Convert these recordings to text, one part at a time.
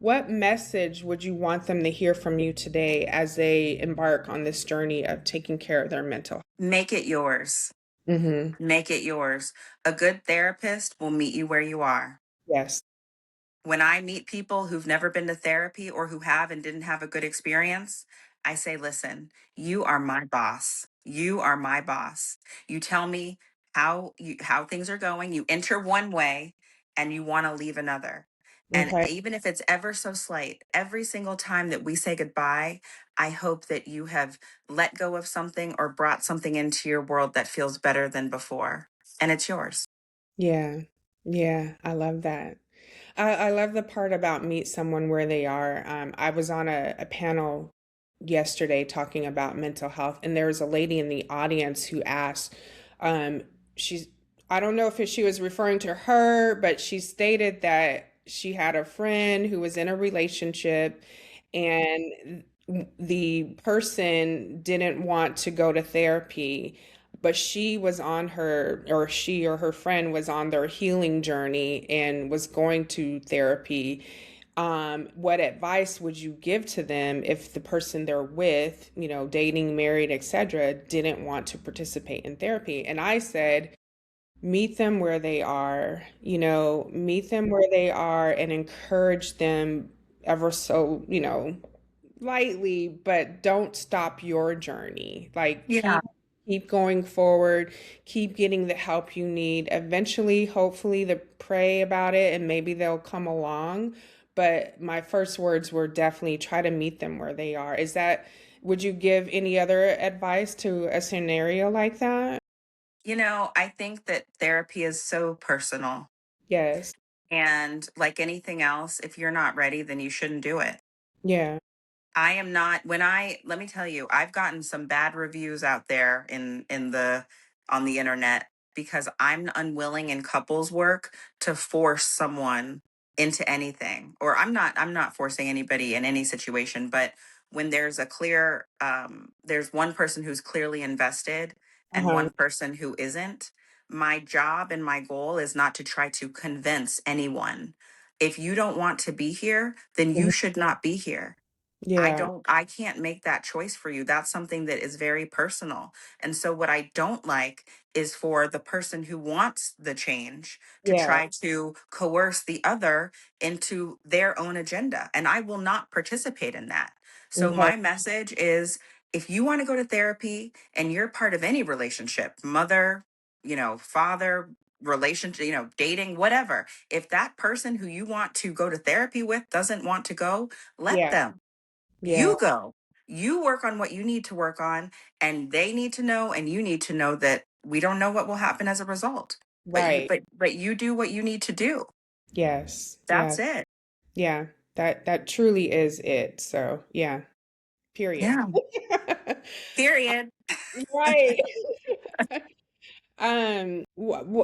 what message would you want them to hear from you today as they embark on this journey of taking care of their mental? Make it yours. Mm-hmm. Make it yours. A good therapist will meet you where you are. Yes. When I meet people who've never been to therapy or who have and didn't have a good experience, I say, listen, you are my boss. You are my boss. You tell me how things are going. You enter one way and you want to leave another. And Okay. even if it's ever so slight, every single time that we say goodbye, I hope that you have let go of something or brought something into your world that feels better than before. And it's yours. Yeah. Yeah. I love that. I love the part about meet someone where they are. I was on a panel yesterday talking about mental health, and there was a lady in the audience who asked, um, she's, I don't know if she was referring to her, but she stated that she had a friend who was in a relationship and the person didn't want to go to therapy, but she was on her, or she or her friend was on their healing journey and was going to therapy. What advice would you give to them if the person they're with, dating, married, etc., didn't want to participate in therapy? And I said, meet them where they are, meet them where they are and encourage them ever so, lightly, but don't stop your journey. Like Yeah. keep going forward, keep getting the help you need. Eventually, hopefully, they pray about it and maybe they'll come along. But my first words were definitely try to meet them where they are. Would you give any other advice to a scenario like that? I think that therapy is so personal. Yes. And like anything else, if you're not ready, then you shouldn't do it. Yeah. I am not let me tell you, I've gotten some bad reviews out there in the on the internet because I'm unwilling in couples work to force someone into anything. Or I'm not forcing anybody in any situation, but when there's there's one person who's clearly invested and Uh-huh. one person who isn't, my job and my goal is not to try to convince anyone. If you don't want to be here, then you Mhm. should not be here. Yeah. I can't make that choice for you. That's something that is very personal. And so what I don't like is for the person who wants the change to Yeah. try to coerce the other into their own agenda. And I will not participate in that. So Okay. my message is, if you want to go to therapy and you're part of any relationship, mother, father, relationship, dating, whatever, if that person who you want to go to therapy with doesn't want to go, let Yeah. them. Yeah. You go. You work on what you need to work on, and they need to know, and you need to know that we don't know what will happen as a result. But you, Right. but you do what you need to do. Yes. Yeah. That's it. Yeah. That truly is it. So, yeah. Period. Yeah. Period. Right.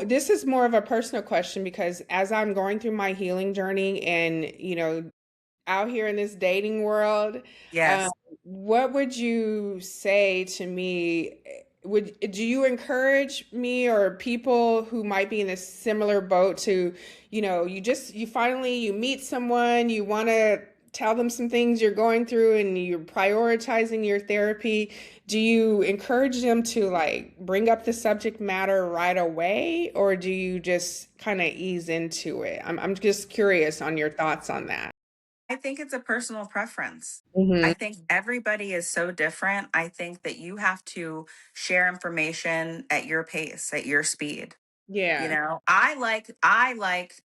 This is more of a personal question because as I'm going through my healing journey and, out here in this dating world, um, Yes. what would you say to me? Do you encourage me or people who might be in a similar boat to, you finally you meet someone, you want to tell them some things you're going through and you're prioritizing your therapy. Do you encourage them to like bring up the subject matter right away, or do you just kind of ease into it? I'm just curious on your thoughts on that. I think it's a personal preference. Hmm. I think everybody is so different. I think that you have to share information at your pace, at your speed. Yeah. I like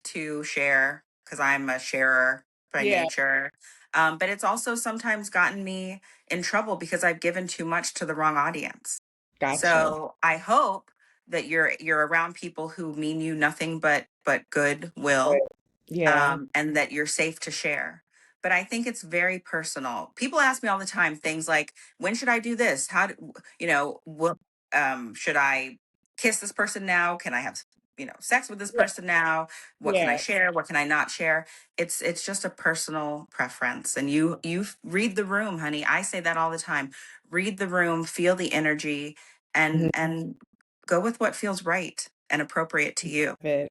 to share because I'm a sharer by Yeah. nature. But it's also sometimes gotten me in trouble because I've given too much to the wrong audience. Gotcha. So I hope that you're around people who mean you nothing but good Good. will, Yeah. and that you're safe to share. But I think it's very personal. People ask me all the time things like, when should I do this? Should I kiss this person now? Can I have, sex with this Yeah. person now? What can I Yeah. share? What can I not share? It's just a personal preference. And you read the room, honey. I say that all the time. Read the room, feel the energy, Mhm. and go with what feels right and appropriate to you. Love it.